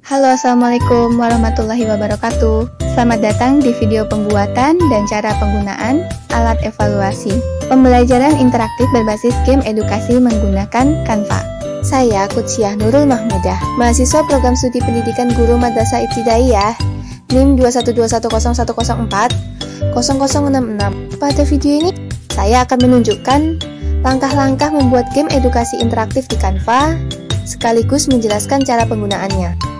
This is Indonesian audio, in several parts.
Halo, Assalamualaikum warahmatullahi wabarakatuh. Selamat datang di video pembuatan dan cara penggunaan alat evaluasi pembelajaran interaktif berbasis game edukasi menggunakan Canva. Saya Kutsiah Nurul Mahmudah, mahasiswa program studi pendidikan guru Madrasah Ibtidaiyah, NIM 21210040066. Pada video ini, saya akan menunjukkan langkah-langkah membuat game edukasi interaktif di Canva, sekaligus menjelaskan cara penggunaannya.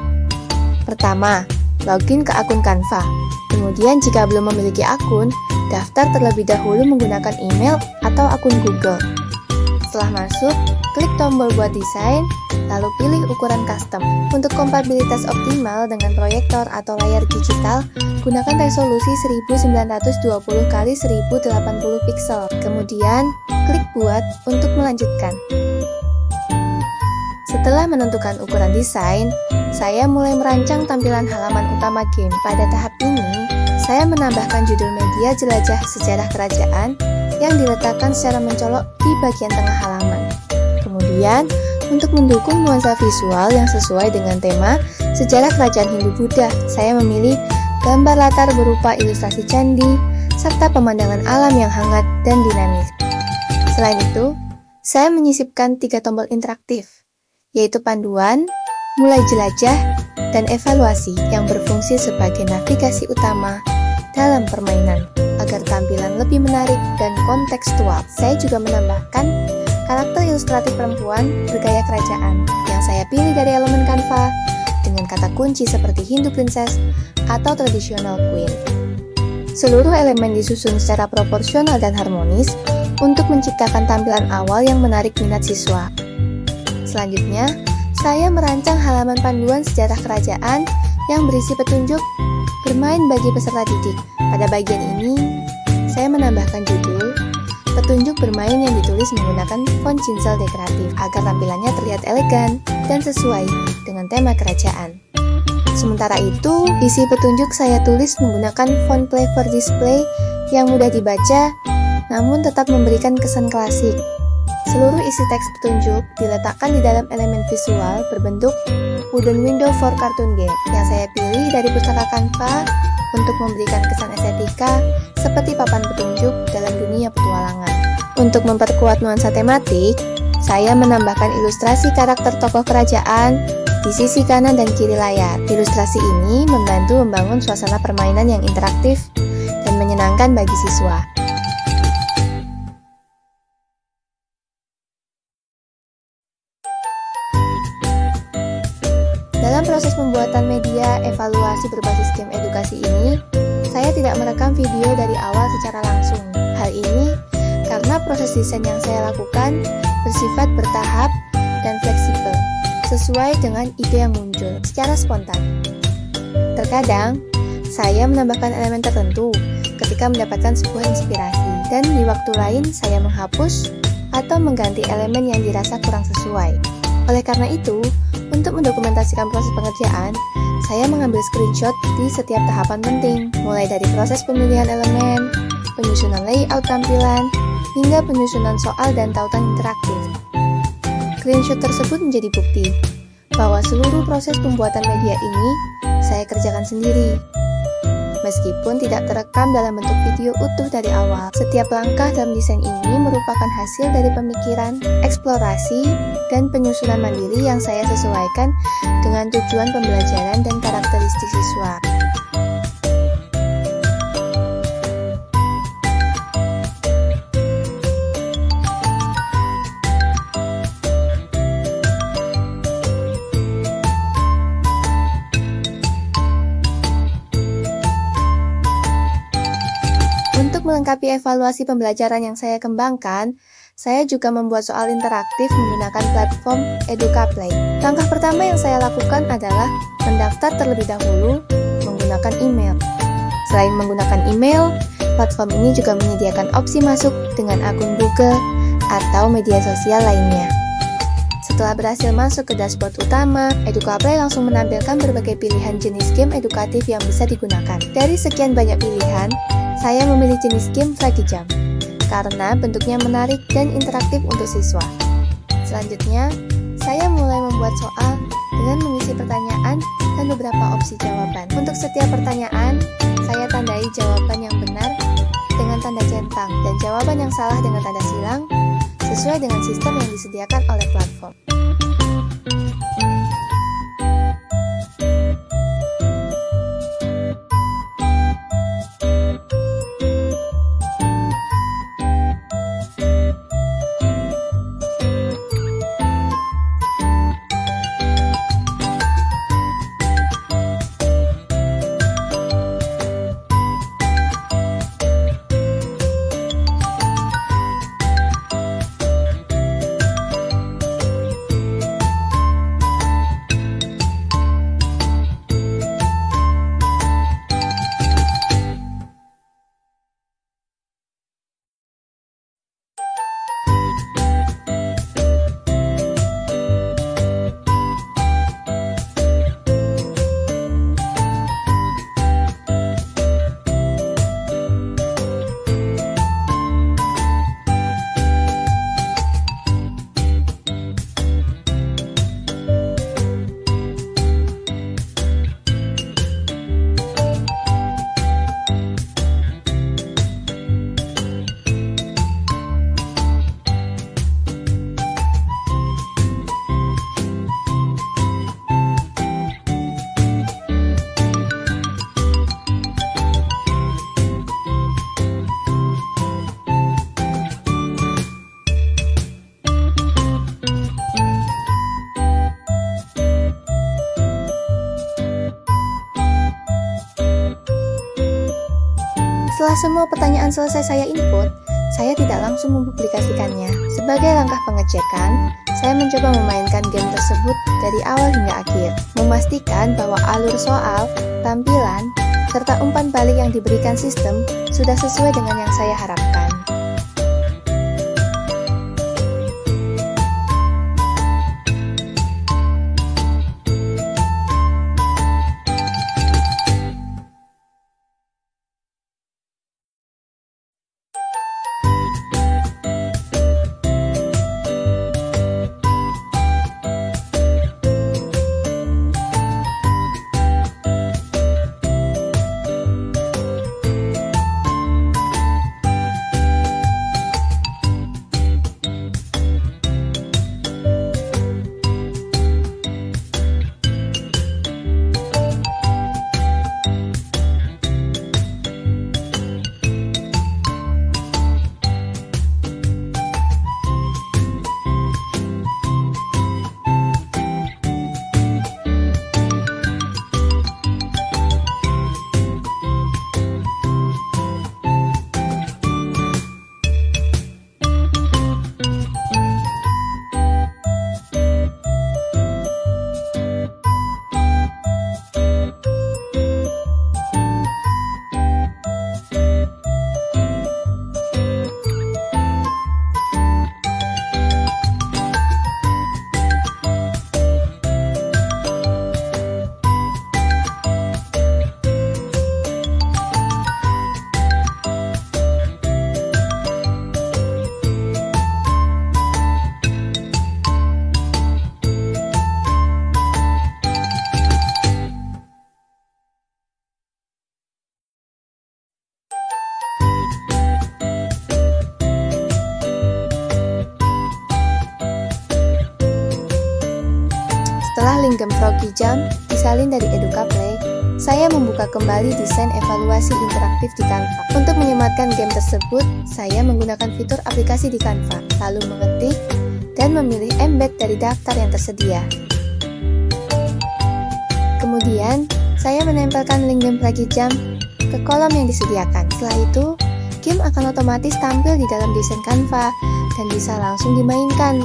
Pertama, login ke akun Canva. Kemudian jika belum memiliki akun, daftar terlebih dahulu menggunakan email atau akun Google. Setelah masuk, klik tombol buat desain, lalu pilih ukuran custom. Untuk kompatibilitas optimal dengan proyektor atau layar digital, gunakan resolusi 1920x1080 pixel. Kemudian, klik buat untuk melanjutkan. Setelah menentukan ukuran desain, saya mulai merancang tampilan halaman utama game. Pada tahap ini, saya menambahkan judul media jelajah sejarah kerajaan yang diletakkan secara mencolok di bagian tengah halaman. Kemudian, untuk mendukung nuansa visual yang sesuai dengan tema sejarah kerajaan Hindu-Buddha, saya memilih gambar latar berupa ilustrasi candi, serta pemandangan alam yang hangat dan dinamis. Selain itu, saya menyisipkan 3 tombol interaktif, yaitu panduan, mulai jelajah, dan evaluasi yang berfungsi sebagai navigasi utama dalam permainan agar tampilan lebih menarik dan kontekstual. Saya juga menambahkan karakter ilustratif perempuan bergaya kerajaan yang saya pilih dari elemen Canva dengan kata kunci seperti Hindu Princess atau Traditional Queen. Seluruh elemen disusun secara proporsional dan harmonis untuk menciptakan tampilan awal yang menarik minat siswa. Selanjutnya, saya merancang halaman panduan sejarah kerajaan yang berisi petunjuk bermain bagi peserta didik. Pada bagian ini, saya menambahkan judul petunjuk bermain yang ditulis menggunakan font cincel dekoratif agar tampilannya terlihat elegan dan sesuai dengan tema kerajaan. Sementara itu, isi petunjuk saya tulis menggunakan font Clever Display yang mudah dibaca namun tetap memberikan kesan klasik. Seluruh isi teks petunjuk diletakkan di dalam elemen visual berbentuk wooden window for cartoon game yang saya pilih dari pustaka Canva untuk memberikan kesan estetika seperti papan petunjuk dalam dunia petualangan. Untuk memperkuat nuansa tematik, saya menambahkan ilustrasi karakter tokoh kerajaan di sisi kanan dan kiri layar. Ilustrasi ini membantu membangun suasana permainan yang interaktif dan menyenangkan bagi siswa. Dalam proses pembuatan media evaluasi berbasis game edukasi ini, saya tidak merekam video dari awal secara langsung. Hal ini karena proses desain yang saya lakukan bersifat bertahap dan fleksibel, sesuai dengan ide yang muncul secara spontan. Terkadang, saya menambahkan elemen tertentu ketika mendapatkan sebuah inspirasi, dan di waktu lain saya menghapus atau mengganti elemen yang dirasa kurang sesuai. Oleh karena itu, untuk mendokumentasikan proses pengerjaan, saya mengambil screenshot di setiap tahapan penting, mulai dari proses pemilihan elemen, penyusunan layout tampilan, hingga penyusunan soal dan tautan interaktif. Screenshot tersebut menjadi bukti bahwa seluruh proses pembuatan media ini saya kerjakan sendiri, meskipun tidak terekam dalam bentuk video utuh dari awal. Setiap langkah dalam desain ini merupakan hasil dari pemikiran, eksplorasi, dan penyusunan mandiri yang saya sesuaikan dengan tujuan pembelajaran dan karakteristik siswa. Untuk melengkapi evaluasi pembelajaran yang saya kembangkan, saya juga membuat soal interaktif menggunakan platform EducaPlay. Langkah pertama yang saya lakukan adalah mendaftar terlebih dahulu menggunakan email. Selain menggunakan email, platform ini juga menyediakan opsi masuk dengan akun Google atau media sosial lainnya. Setelah berhasil masuk ke dashboard utama, EducaPlay langsung menampilkan berbagai pilihan jenis game edukatif yang bisa digunakan. Dari sekian banyak pilihan, saya memilih jenis game Fragi Jam karena bentuknya menarik dan interaktif untuk siswa. Selanjutnya, saya mulai membuat soal dengan mengisi pertanyaan dan opsi jawaban. Untuk setiap pertanyaan, saya tandai jawaban yang benar dengan tanda centang dan jawaban yang salah dengan tanda silang sesuai dengan sistem yang disediakan oleh platform. Setelah semua pertanyaan selesai saya input, saya tidak langsung mempublikasikannya. Sebagai langkah pengecekan, saya mencoba memainkan game tersebut dari awal hingga akhir, memastikan bahwa alur soal, tampilan, serta umpan balik yang diberikan sistem sudah sesuai dengan yang saya harapkan. Setelah link game Froggy Jump disalin dari Educaplay, saya membuka kembali desain evaluasi interaktif di Canva. Untuk menyematkan game tersebut, saya menggunakan fitur aplikasi di Canva, lalu mengetik dan memilih embed dari daftar yang tersedia. Kemudian, saya menempelkan link game Froggy Jump ke kolom yang disediakan. Setelah itu, game akan otomatis tampil di dalam desain Canva dan bisa langsung dimainkan.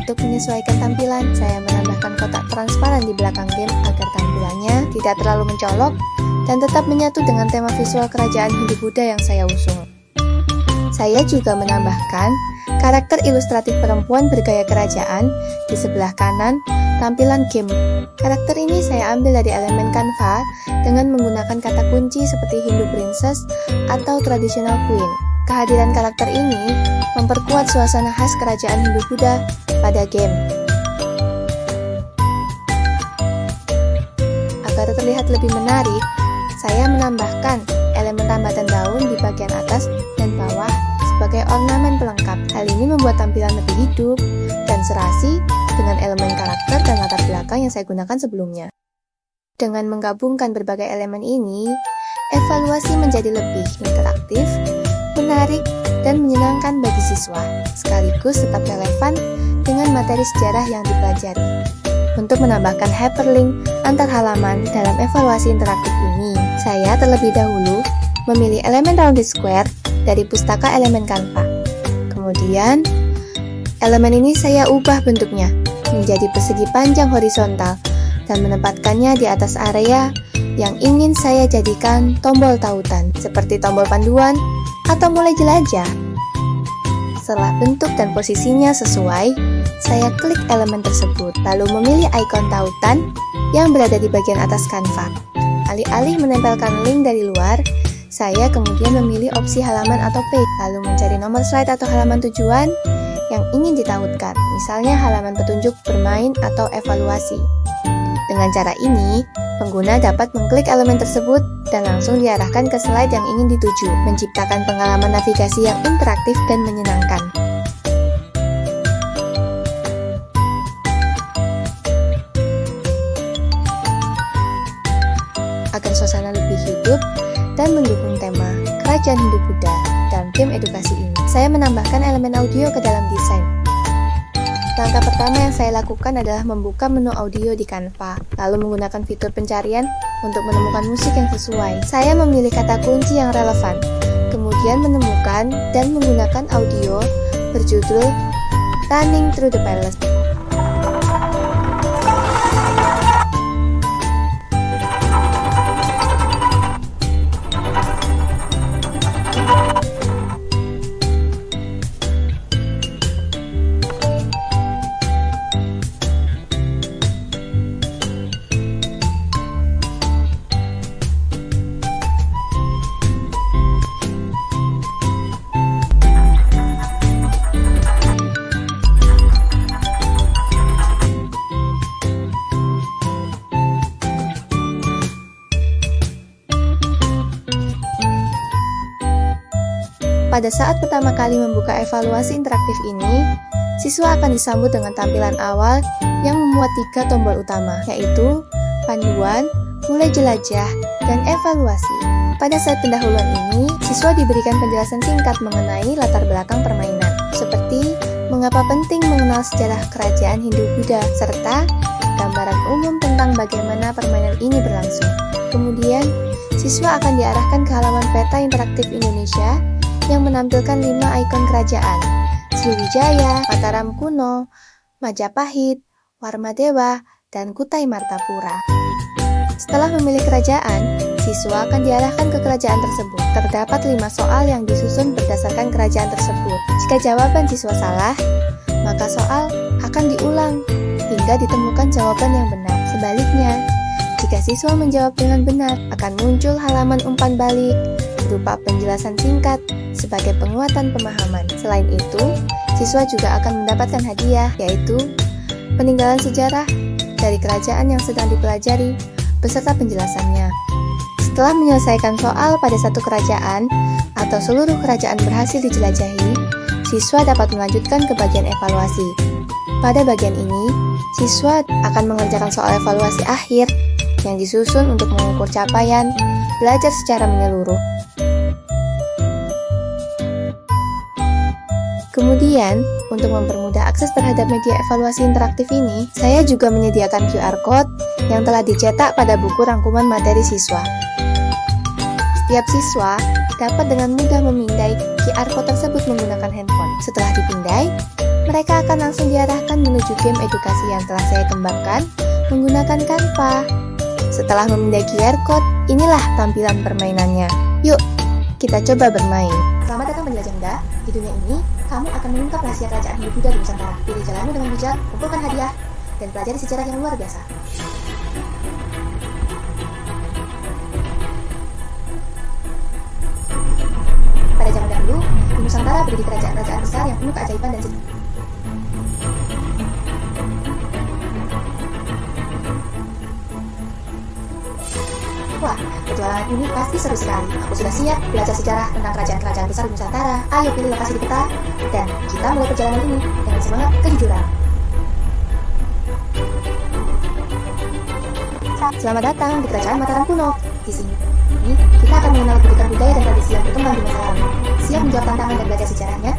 Untuk menyesuaikan tampilan, saya menambahkan kotak transparan di belakang game agar tampilannya tidak terlalu mencolok dan tetap menyatu dengan tema visual kerajaan Hindu-Buddha yang saya usung. Saya juga menambahkan karakter ilustratif perempuan bergaya kerajaan di sebelah kanan tampilan game. Karakter ini saya ambil dari elemen Canva dengan menggunakan kata kunci seperti Hindu Princess atau Traditional Queen. Kehadiran karakter ini memperkuat suasana khas kerajaan Hindu-Buddha pada game. Agar terlihat lebih menarik, saya menambahkan elemen rambatan daun di bagian atas dan bawah sebagai ornamen pelengkap. Hal ini membuat tampilan lebih hidup dan serasi dengan elemen karakter dan latar belakang yang saya gunakan sebelumnya. Dengan menggabungkan berbagai elemen ini, evaluasi menjadi lebih interaktif, menarik, dan menyenangkan bagi siswa, sekaligus tetap relevan dengan materi sejarah yang dipelajari. Untuk menambahkan hyperlink antar halaman dalam evaluasi interaktif ini, saya terlebih dahulu memilih elemen rounded square dari pustaka elemen Canva. Kemudian, elemen ini saya ubah bentuknya menjadi persegi panjang horizontal dan menempatkannya di atas area yang ingin saya jadikan tombol tautan, seperti tombol panduan atau mulai jelajah. Setelah bentuk dan posisinya sesuai, saya klik elemen tersebut, lalu memilih ikon tautan yang berada di bagian atas Canva. Alih-alih menempelkan link dari luar, saya kemudian memilih opsi halaman atau page, lalu mencari nomor slide atau halaman tujuan yang ingin ditautkan, misalnya halaman petunjuk bermain atau evaluasi. Dengan cara ini, pengguna dapat mengklik elemen tersebut dan langsung diarahkan ke slide yang ingin dituju, menciptakan pengalaman navigasi yang interaktif dan menyenangkan. Agar suasana lebih hidup dan mendukung tema Kerajaan Hindu-Buddha dalam game edukasi ini, saya menambahkan elemen audio ke dalam desain. Langkah pertama yang saya lakukan adalah membuka menu audio di Canva, lalu menggunakan fitur pencarian untuk menemukan musik yang sesuai. Saya memilih kata kunci yang relevan, kemudian menemukan dan menggunakan audio berjudul Running Through the Palace. Pada saat pertama kali membuka evaluasi interaktif ini, siswa akan disambut dengan tampilan awal yang memuat 3 tombol utama, yaitu panduan, mulai jelajah, dan evaluasi. Pada saat pendahuluan ini, siswa diberikan penjelasan singkat mengenai latar belakang permainan, seperti mengapa penting mengenal sejarah kerajaan Hindu-Buddha, serta gambaran umum tentang bagaimana permainan ini berlangsung. Kemudian, siswa akan diarahkan ke halaman peta interaktif Indonesia yang menampilkan 5 ikon kerajaan, Sriwijaya, Mataram Kuno, Majapahit, Warmadewa, dan Kutai Martapura. Setelah memilih kerajaan, siswa akan diarahkan ke kerajaan tersebut. Terdapat 5 soal yang disusun berdasarkan kerajaan tersebut. Jika jawaban siswa salah, maka soal akan diulang hingga ditemukan jawaban yang benar. Sebaliknya, jika siswa menjawab dengan benar, akan muncul halaman umpan balik berupa penjelasan singkat sebagai penguatan pemahaman. Selain itu, siswa juga akan mendapatkan hadiah, yaitu peninggalan sejarah dari kerajaan yang sedang dipelajari beserta penjelasannya. Setelah menyelesaikan soal pada satu kerajaan atau seluruh kerajaan berhasil dijelajahi, siswa dapat melanjutkan ke bagian evaluasi. Pada bagian ini, siswa akan mengerjakan soal evaluasi akhir yang disusun untuk mengukur capaian belajar secara menyeluruh. Kemudian, untuk mempermudah akses terhadap media evaluasi interaktif ini, saya juga menyediakan QR Code yang telah dicetak pada buku rangkuman materi siswa. Setiap siswa dapat dengan mudah memindai QR Code tersebut menggunakan handphone. Setelah dipindai, mereka akan langsung diarahkan menuju game edukasi yang telah saya kembangkan menggunakan Canva. Setelah memindai QR Code, inilah tampilan permainannya. Yuk, kita coba bermain. Selamat datang penjelajah muda. Di dunia ini, kamu akan mengungkap rahasia kerajaan Hindu-Buddha di Nusantara. Pilih jalanmu dengan bijak, kumpulkan hadiah, dan pelajari sejarah yang luar biasa. Pada zaman dahulu, di Nusantara berdiri kerajaan-kerajaan besar yang penuh keajaiban dan sejarah. Wah, petualangan ini pasti seru sekali. Aku sudah siap belajar sejarah tentang kerajaan-kerajaan besar di Nusantara. Ayo pilih lokasi di peta, dan kita mulai perjalanan ini dengan semangat kejujuran. Selamat datang di Kerajaan Mataram kuno. Di sini, kita akan mengenal kebutuhan budaya dan tradisi yang berkembang di masa lalu. Siap menjawab tantangan dan belajar sejarahnya?